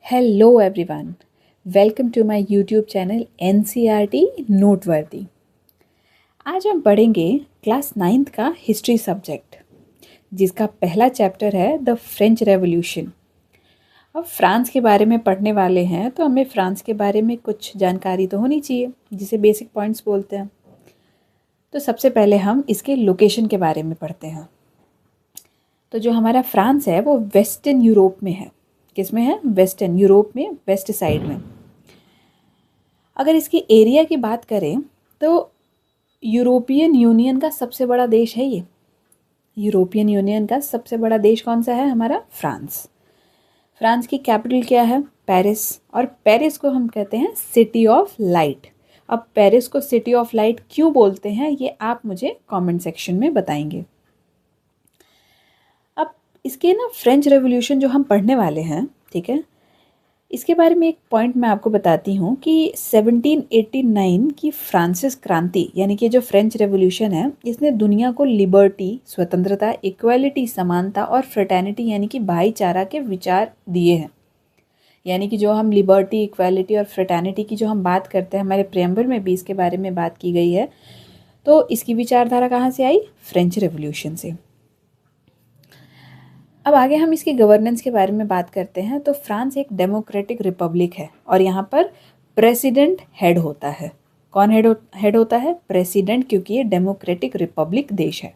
Hello everyone, welcome to my YouTube channel NCERT Noteworthy. आज हम पढ़ेंगे क्लास 9th का हिस्ट्री सब्जेक्ट, जिसका पहला चैप्टर है द फ्रेंच रेवोल्यूशन। अब फ्रांस के बारे में पढ़ने वाले हैं तो हमें फ्रांस के बारे में कुछ जानकारी तो होनी चाहिए, जिसे बेसिक पॉइंट्स बोलते हैं। तो सबसे पहले हम इसके लोकेशन के बारे में पढ़ते हैं। तो जो हमारा फ्रांस है वो वेस्टर्न यूरोप में है। किस में है? वेस्टर्न यूरोप में, वेस्ट साइड में। अगर इसकी एरिया की बात करें तो यूरोपियन यूनियन का सबसे बड़ा देश है ये। यूरोपियन यूनियन का सबसे बड़ा देश कौन सा है? हमारा फ्रांस। फ्रांस की कैपिटल क्या है? पेरिस। और पेरिस को हम कहते हैं सिटी ऑफ लाइट। अब पेरिस को सिटी ऑफ लाइट क्यों बोलते हैं ये आप मुझे कमेंट सेक्शन में बताएंगे। अब इसके फ्रेंच रेवोल्यूशन जो हम पढ़ने वाले हैं, ठीक है, इसके बारे में एक पॉइंट मैं आपको बताती हूँ कि 1789 की फ्रांसिस क्रांति यानी कि जो फ्रेंच रेवोल्यूशन है, इसने दुनिया को लिबर्टी, स्वतंत्रता, इक्वालिटी, समानता और फ्रेटर्निटी यानी कि भाईचारा के विचार दिए हैं। यानी कि जो हम लिबर्टी, इक्वालिटी और फ्रेटर्निटी की जो हम बात करते हैं, हमारे प्रेम्बल में भी इसके बारे में बात की गई है। तो इसकी विचारधारा कहाँ से आई? फ्रेंच रेवोल्यूशन से। अब आगे हम इसकी गवर्नेंस के बारे में बात करते हैं। तो फ्रांस एक डेमोक्रेटिक रिपब्लिक है और यहाँ पर प्रेसिडेंट हेड होता है। कौन हेड होता है? प्रेसिडेंट, क्योंकि ये डेमोक्रेटिक रिपब्लिक देश है।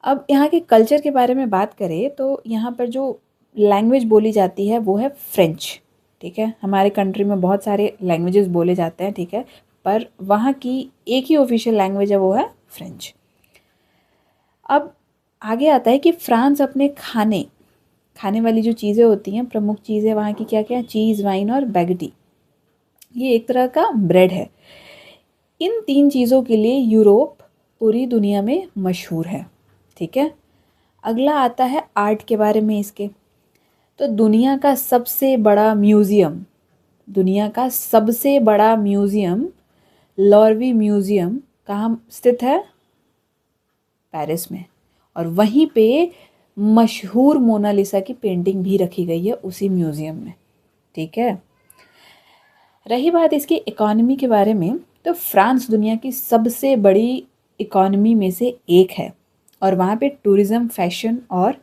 अब यहाँ के कल्चर के बारे में बात करें तो यहाँ पर जो लैंग्वेज बोली जाती है वो है फ्रेंच। ठीक है, हमारे कंट्री में बहुत सारे लैंग्वेजेस बोले जाते हैं, ठीक है, पर वहाँ की एक ही ऑफिशियल लैंग्वेज है, वो है फ्रेंच। अब आगे आता है कि फ्रांस अपने खाने वाली जो चीज़ें होती हैं, प्रमुख चीज़ें वहाँ की क्या क्या? चीज़, वाइन और बैगटी। ये एक तरह का ब्रेड है। इन 3 चीज़ों के लिए यूरोप पूरी दुनिया में मशहूर है। ठीक है, अगला आता है आर्ट के बारे में इसके। तो दुनिया का सबसे बड़ा म्यूज़ियम लॉर्वी म्यूज़ियम कहाँ स्थित है? पेरिस में। और वहीं पे मशहूर मोनालिसा की पेंटिंग भी रखी गई है उसी म्यूज़ियम में। ठीक है, रही बात इसकी इकोनॉमी के बारे में, तो फ्रांस दुनिया की सबसे बड़ी इकोनॉमी में से एक है और वहाँ पे टूरिज़्म, फैशन और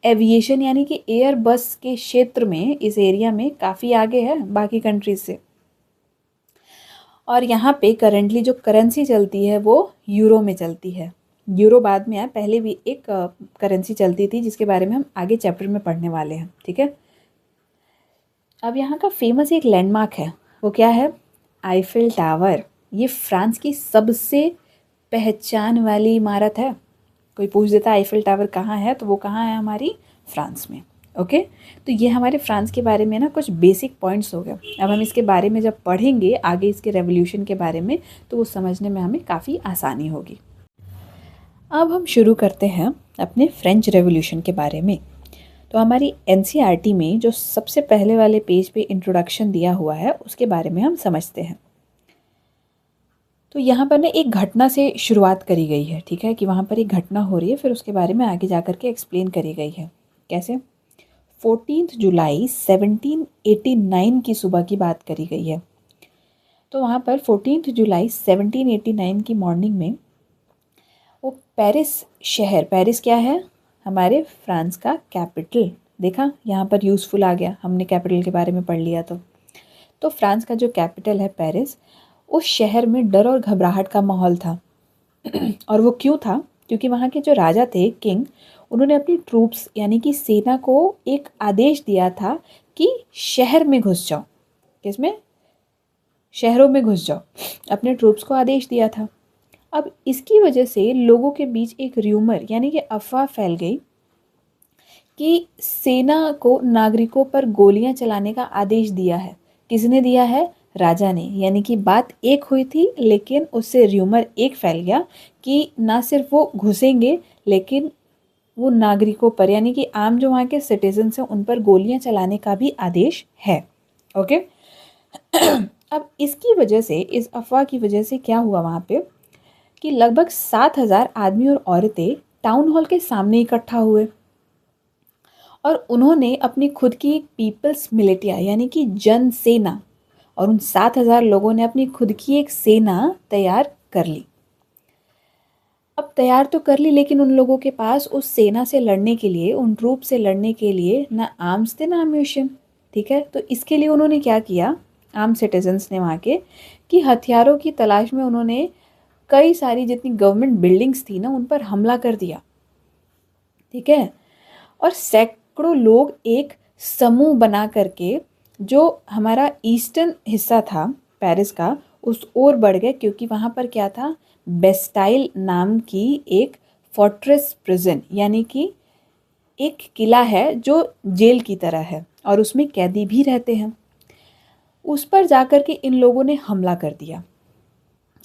एविएशन यानी कि एयर बस के क्षेत्र में, इस एरिया में काफ़ी आगे है बाकी कंट्रीज से। और यहाँ पे करेंटली जो करेंसी चलती है वो यूरो में चलती है। यूरो बाद में आया, पहले भी एक करेंसी चलती थी जिसके बारे में हम आगे चैप्टर में पढ़ने वाले हैं। ठीक है, अब यहाँ का फेमस एक लैंडमार्क है, वो क्या है? Eiffel tower. ये फ्रांस की सबसे पहचान वाली इमारत है। कोई पूछ देता आईफिल टावर कहाँ है, तो वो कहाँ है? हमारी फ्रांस में। ओके, तो ये हमारे फ्रांस के बारे में कुछ बेसिक पॉइंट्स हो गए। अब हम इसके बारे में जब पढ़ेंगे आगे इसके रेवोल्यूशन के बारे में, तो वो समझने में हमें काफ़ी आसानी होगी। अब हम शुरू करते हैं अपने फ्रेंच रेवोल्यूशन के बारे में। तो हमारी एनसीईआरटी में जो सबसे पहले वाले पेज पे इंट्रोडक्शन दिया हुआ है, उसके बारे में हम समझते हैं। तो यहाँ पर एक घटना से शुरुआत करी गई है। ठीक है, कि वहाँ पर एक घटना हो रही है, फिर उसके बारे में आगे जा कर के एक्सप्लेन करी गई है। कैसे? 14 जुलाई 1789 की सुबह की बात करी गई है। तो वहाँ पर 14 जुलाई 1789 की मॉर्निंग में वो पेरिस क्या है? हमारे फ्रांस का कैपिटल। देखा, यहाँ पर यूज़फुल आ गया, हमने कैपिटल के बारे में पढ़ लिया। तो फ्रांस का जो कैपिटल है पेरिस, उस शहर में डर और घबराहट का माहौल था। और वो क्यों था? क्योंकि वहाँ के जो राजा थे, किंग, उन्होंने अपनी ट्रूप्स यानी कि सेना को एक आदेश दिया था कि शहर में घुस जाओ। किसमें? शहरों में घुस जाओ, अपने ट्रूप्स को आदेश दिया था। अब इसकी वजह से लोगों के बीच एक र्यूमर यानी कि अफवाह फैल गई कि सेना को नागरिकों पर गोलियां चलाने का आदेश दिया है। किसने दिया है? राजा ने। यानी कि बात एक हुई थी, लेकिन उससे र्यूमर एक फैल गया कि ना सिर्फ वो घुसेंगे, लेकिन वो नागरिकों पर यानी कि आम जो वहाँ के सिटीजन्स हैं उन पर गोलियां चलाने का भी आदेश है। ओके अब इसकी वजह से, इस अफवाह की वजह से क्या हुआ वहाँ पे कि लगभग 7,000 आदमी और औरतें टाउन हॉल के सामने इकट्ठा हुए और उन्होंने अपनी खुद की एक पीपल्स मिलिटिया यानी कि जन सेना, और उन 7,000 लोगों ने अपनी खुद की एक सेना तैयार कर ली। अब तैयार तो कर ली, लेकिन उन लोगों के पास उस सेना से लड़ने के लिए, उन ट्रूप से लड़ने के लिए ना आर्म्स थे ना अम्यूशन। ठीक है, तो इसके लिए उन्होंने क्या किया, आम सिटीजन्स ने वहाँ के, कि हथियारों की तलाश में उन्होंने कई सारी जितनी गवर्नमेंट बिल्डिंग्स थी ना उन पर हमला कर दिया। ठीक है, और सैकड़ों लोग एक समूह बना करके जो हमारा ईस्टर्न हिस्सा था पेरिस का उस ओर बढ़ गए, क्योंकि वहाँ पर क्या था, बेस्टाइल नाम की एक फोर्ट्रेस प्रिजन यानी कि एक किला है जो जेल की तरह है और उसमें कैदी भी रहते हैं। उस पर जाकर के इन लोगों ने हमला कर दिया।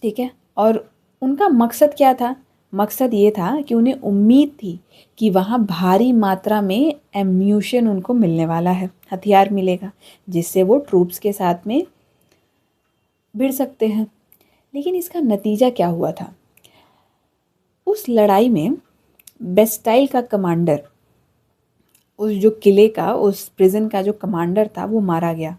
ठीक है, और उनका मकसद क्या था, मकसद ये था कि उन्हें उम्मीद थी कि वहाँ भारी मात्रा में एम्यूशन उनको मिलने वाला है, हथियार मिलेगा जिससे वो ट्रूप्स के साथ में भिड़ सकते हैं। लेकिन इसका नतीजा क्या हुआ था, उस लड़ाई में बेस्टाइल का कमांडर, उस जो किले का, उस प्रिजन का जो कमांडर था वो मारा गया।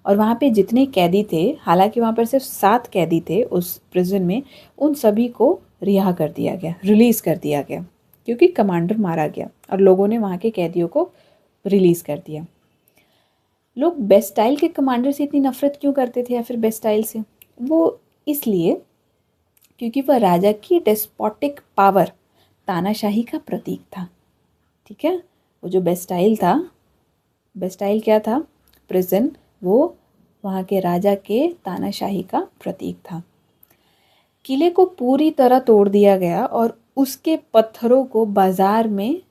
और वहाँ पे जितने कैदी थे, हालांकि वहाँ पर सिर्फ 7 कैदी थे उस प्रिजन में, उन सभी को रिहा कर दिया गया, रिलीज़ कर दिया गया, क्योंकि कमांडर मारा गया और लोगों ने वहाँ के कैदियों को रिलीज़ कर दिया। लोग बेस्टाइल के कमांडर से इतनी नफरत क्यों करते थे, या फिर बेस्टाइल से, वो इसलिए क्योंकि वह राजा की डेस्पोटिक पावर, तानाशाही का प्रतीक था। ठीक है, वो जो बेस्टाइल था, बेस्टाइल क्या था, प्रिजन, वो वहाँ के राजा के तानाशाही का प्रतीक था। किले को पूरी तरह तोड़ दिया गया और उसके पत्थरों को बाजार में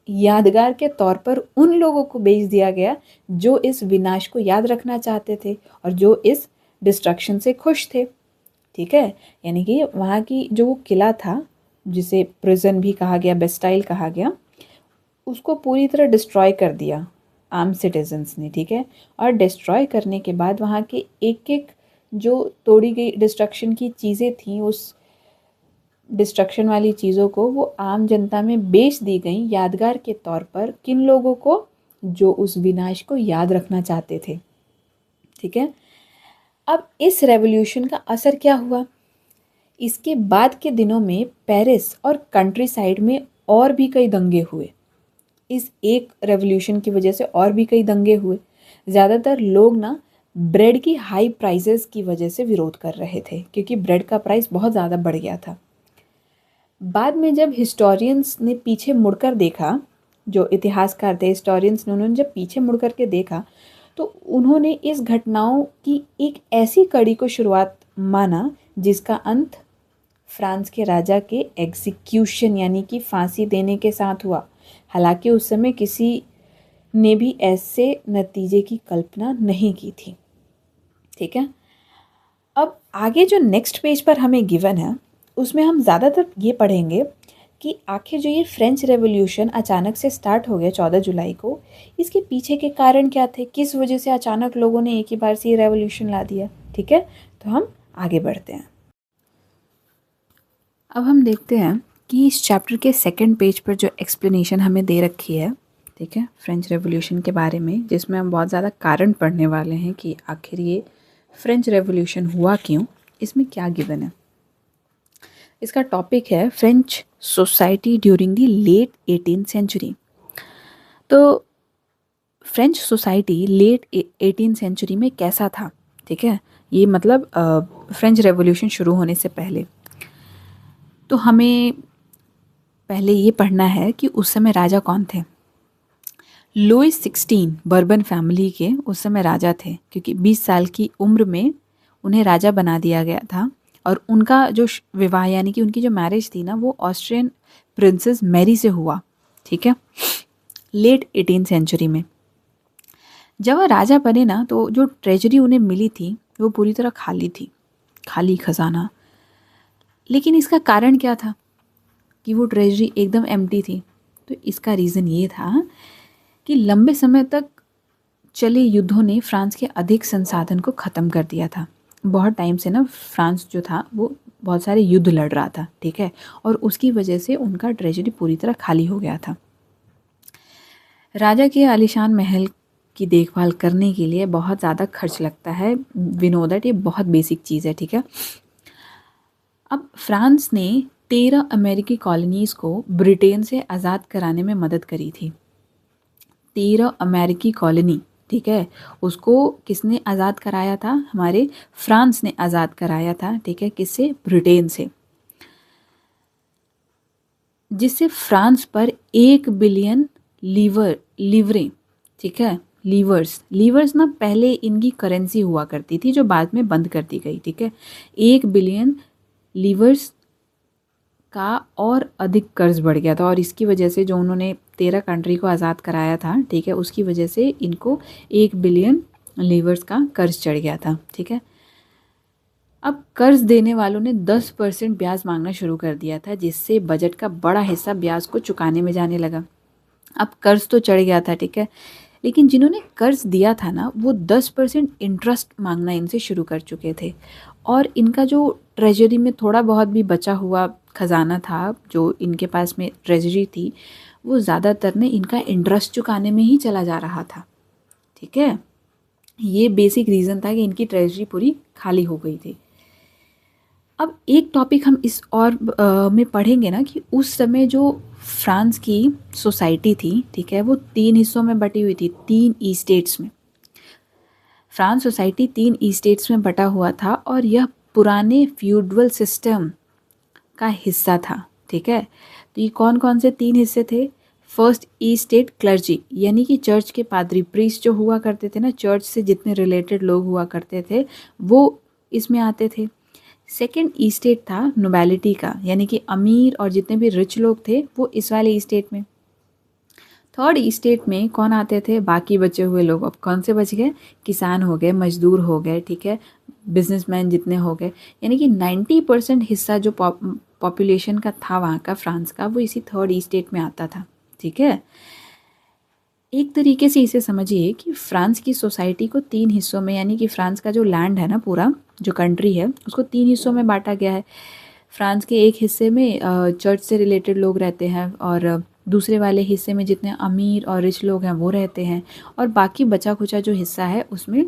यादगार के तौर पर उन लोगों को बेच दिया गया जो इस विनाश को याद रखना चाहते थे और जो इस डिस्ट्रक्शन से खुश थे। ठीक है, यानी कि वहाँ की जो वो किला था जिसे प्रिजन भी कहा गया, बेस्टाइल कहा गया, उसको पूरी तरह डिस्ट्रॉय कर दिया आम सिटीजन्स ने। ठीक है, और डिस्ट्रॉय करने के बाद वहाँ के एक एक जो तोड़ी गई डिस्ट्रक्शन की चीज़ें थीं, उस डिस्ट्रक्शन वाली चीज़ों को वो आम जनता में बेच दी गई यादगार के तौर पर, किन लोगों को, जो उस विनाश को याद रखना चाहते थे। ठीक है, अब इस रेवोल्यूशन का असर क्या हुआ, इसके बाद के दिनों में पेरिस और कंट्री साइड में और भी कई दंगे हुए। इस एक रेवोल्यूशन की वजह से और भी कई दंगे हुए। ज़्यादातर लोग ना ब्रेड की हाई प्राइसेस की वजह से विरोध कर रहे थे, क्योंकि ब्रेड का प्राइस बहुत ज़्यादा बढ़ गया था। बाद में जब हिस्टोरियंस ने पीछे मुड़कर देखा, जो इतिहासकार थे हिस्टोरियंस ने, उन्होंने जब पीछे मुड़ कर के देखा तो उन्होंने इस घटनाओं की एक ऐसी कड़ी को शुरुआत माना जिसका अंत फ्रांस के राजा के एग्जीक्यूशन यानी कि फांसी देने के साथ हुआ। हालांकि उस समय किसी ने भी ऐसे नतीजे की कल्पना नहीं की थी। ठीक है, अब आगे जो नेक्स्ट पेज पर हमें गिवन है उसमें हम ज़्यादातर ये पढ़ेंगे कि आखिर जो ये फ्रेंच रेवोल्यूशन अचानक से स्टार्ट हो गया 14 जुलाई को, इसके पीछे के कारण क्या थे, किस वजह से अचानक लोगों ने एक ही बार से ये रेवोल्यूशन ला दिया। ठीक है, तो हम आगे बढ़ते हैं। अब हम देखते हैं कि इस चैप्टर के सेकंड पेज पर जो एक्सप्लेनेशन हमें दे रखी है, ठीक है, फ्रेंच रेवोल्यूशन के बारे में, जिसमें हम बहुत ज़्यादा कारण पढ़ने वाले हैं कि आखिर ये फ्रेंच रेवोल्यूशन हुआ क्यों, इसमें क्या गिवन है। इसका टॉपिक है French society during the late 18th century. तो French society late 18th century में कैसा था, ठीक है, ये मतलब फ्रेंच रेवोल्यूशन शुरू होने से पहले। तो हमें पहले ये पढ़ना है कि उस समय राजा कौन थे। लुइस 16 बर्बन फैमिली के उस समय राजा थे, क्योंकि 20 साल की उम्र में उन्हें राजा बना दिया गया था। और उनका जो विवाह यानी कि उनकी जो मैरिज थी ना, वो ऑस्ट्रियन प्रिंसेस मैरी से हुआ। ठीक है, लेट 18th सेंचुरी में जब वह राजा बने ना, तो जो ट्रेजरी उन्हें मिली थी वो पूरी तरह खाली थी, खाली खजाना। लेकिन इसका कारण क्या था कि वो ट्रेजरी एकदम एम्प्टी थी। तो इसका रीज़न ये था कि लंबे समय तक चले युद्धों ने फ्रांस के अधिक संसाधन को ख़त्म कर दिया था। बहुत टाइम से ना फ्रांस जो था वो बहुत सारे युद्ध लड़ रहा था। ठीक है, और उसकी वजह से उनका ट्रेजरी पूरी तरह खाली हो गया था। राजा के आलीशान महल की देखभाल करने के लिए बहुत ज़्यादा खर्च लगता है। वी नो दैट, ये बहुत बेसिक चीज़ है, ठीक है। अब फ्रांस ने 13 अमेरिकी कॉलोनीज़ को ब्रिटेन से आज़ाद कराने में मदद करी थी। 13 अमेरिकी कॉलोनी, ठीक है, उसको किसने आज़ाद कराया था? हमारे फ्रांस ने आज़ाद कराया था, ठीक है। किससे? ब्रिटेन से। जिससे फ्रांस पर 1 बिलियन लीवरें, ठीक है, लीवर्स ना पहले इनकी करेंसी हुआ करती थी जो बाद में बंद कर दी गई, ठीक है। 1 बिलियन लीवर्स का और अधिक कर्ज बढ़ गया था, और इसकी वजह से जो उन्होंने 13 कंट्री को आज़ाद कराया था, ठीक है, उसकी वजह से इनको 1 बिलियन लीवर्स का कर्ज चढ़ गया था, ठीक है। अब कर्ज देने वालों ने 10% ब्याज मांगना शुरू कर दिया था, जिससे बजट का बड़ा हिस्सा ब्याज को चुकाने में जाने लगा। अब कर्ज तो चढ़ गया था, ठीक है, लेकिन जिन्होंने कर्ज दिया था ना, वो 10% इंटरेस्ट मांगना इनसे शुरू कर चुके थे। और इनका जो ट्रेजरी में थोड़ा बहुत भी बचा हुआ खजाना था, जो इनके पास में ट्रेजरी थी, वो ज़्यादातर ने इनका इंटरेस्ट चुकाने में ही चला जा रहा था, ठीक है। ये बेसिक रीज़न था कि इनकी ट्रेजरी पूरी खाली हो गई थी। अब एक टॉपिक हम इस और में पढ़ेंगे ना कि उस समय जो फ्रांस की सोसाइटी थी, ठीक है, वो 3 हिस्सों में बटी हुई थी, 3 ईस्टेट्स में। फ्रांस सोसाइटी 3 ईस्टेट्स में बटा हुआ था, और यह पुराने फ्यूडल सिस्टम का हिस्सा था, ठीक है। तो ये कौन कौन से 3 हिस्से थे? फर्स्ट, ईस्टेट क्लर्जी, यानी कि चर्च के पादरी, प्रीस्ट जो हुआ करते थे ना, चर्च से जितने रिलेटेड लोग हुआ करते थे वो इसमें आते थे। सेकेंड ईस्टेट था नोबैलिटी का, यानी कि अमीर और जितने भी रिच लोग थे वो इस वाले ईस्टेट में। थर्ड ईस्टेट में कौन आते थे? बाकी बचे हुए लोग। अब कौन से बच गए? किसान हो गए, मजदूर हो गए, ठीक है, बिजनेसमैन जितने हो गए, यानी कि 90% हिस्सा जो पॉपुलेशन का था वहाँ का, फ्रांस का, वो इसी थर्ड ईस्टेट में आता था, ठीक है। एक तरीके से इसे समझिए कि फ्रांस की सोसाइटी को 3 हिस्सों में, यानी कि फ्रांस का जो लैंड है ना, पूरा जो कंट्री है, उसको 3 हिस्सों में बांटा गया है। फ्रांस के एक हिस्से में चर्च से रिलेटेड लोग रहते हैं, और दूसरे वाले हिस्से में जितने अमीर और रिच लोग हैं वो रहते हैं, और बाकी बचा खुचा जो हिस्सा है उसमें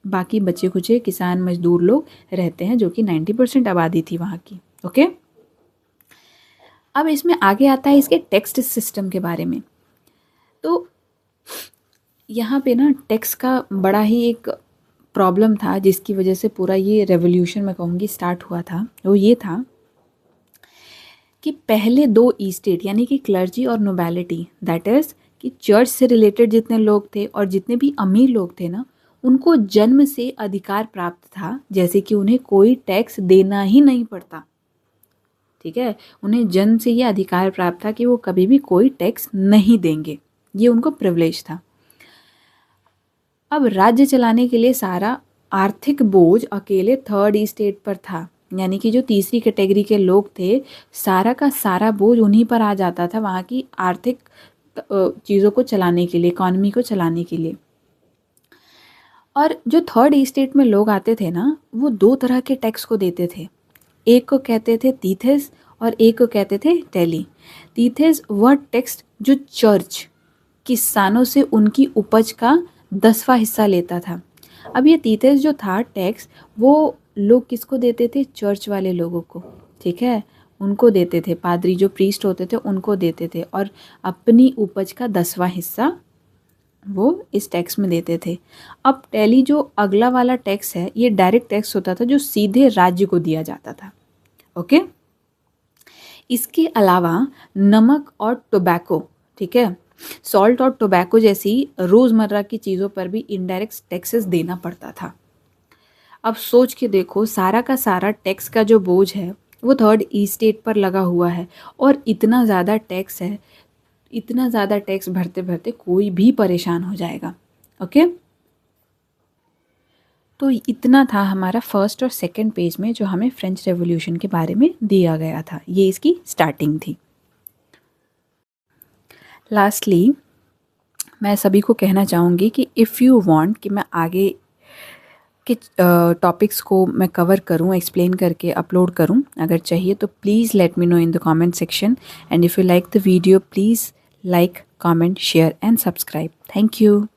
बाकी बचे खुचे किसान मजदूर लोग रहते हैं, जो कि 90% आबादी थी वहाँ की, ओके। अब इसमें आगे आता है इसके टैक्स सिस्टम के बारे में। तो यहाँ पे ना टैक्स का बड़ा ही एक प्रॉब्लम था, जिसकी वजह से पूरा ये रेवोल्यूशन मैं कहूँगी स्टार्ट हुआ था। वो ये था कि पहले 2 ईस्टेट, यानी कि क्लर्जी और नोबैलिटी, दैट इज़ कि चर्च से रिलेटेड जितने लोग थे और जितने भी अमीर लोग थे ना, उनको जन्म से अधिकार प्राप्त था, जैसे कि उन्हें कोई टैक्स देना ही नहीं पड़ता, ठीक है। उन्हें जन्म से ये अधिकार प्राप्त था कि वो कभी भी कोई टैक्स नहीं देंगे, ये उनको प्रिविलेज था। अब राज्य चलाने के लिए सारा आर्थिक बोझ अकेले थर्ड ईस्टेट पर था, यानी कि जो तीसरी कैटेगरी के लोग थे, सारा का सारा बोझ उन्हीं पर आ जाता था वहाँ की आर्थिक चीज़ों को चलाने के लिए, इकॉनमी को चलाने के लिए। और जो थर्ड ईस्टेट में लोग आते थे ना, वो 2 तरह के टैक्स को देते थे। एक को कहते थे तीथेस और एक को कहते थे टेली। तीथेस वह टैक्स जो चर्च किसानों से उनकी उपज का 10वां हिस्सा लेता था। अब ये तीथेस जो था टैक्स, वो लोग किसको देते थे? चर्च वाले लोगों को, ठीक है, उनको देते थे। पादरी जो प्रीस्ट होते थे उनको देते थे, और अपनी उपज का 10वां हिस्सा वो इस टैक्स में देते थे। अब टेली जो अगला वाला टैक्स है, ये डायरेक्ट टैक्स होता था जो सीधे राज्य को दिया जाता था, ओके। इसके अलावा नमक और टोबैको, ठीक है, सॉल्ट और टोबैको जैसी रोज़मर्रा की चीज़ों पर भी इनडायरेक्ट टैक्सेस देना पड़ता था। अब सोच के देखो, सारा का सारा टैक्स का जो बोझ है वो थर्ड ईस्टेट पर लगा हुआ है, और इतना ज़्यादा टैक्स है, इतना ज़्यादा टैक्स भरते भरते कोई भी परेशान हो जाएगा, ओके। तो इतना था हमारा फर्स्ट और सेकंड पेज में जो हमें फ्रेंच रेवोल्यूशन के बारे में दिया गया था। ये इसकी स्टार्टिंग थी। लास्टली मैं सभी को कहना चाहूँगी कि इफ़ यू वांट कि मैं आगे के टॉपिक्स को मैं कवर करूँ, एक्सप्लेन करके अपलोड करूँ, अगर चाहिए तो please let me know in the comment section, and if you like the video please like, comment, share and subscribe. Thank you.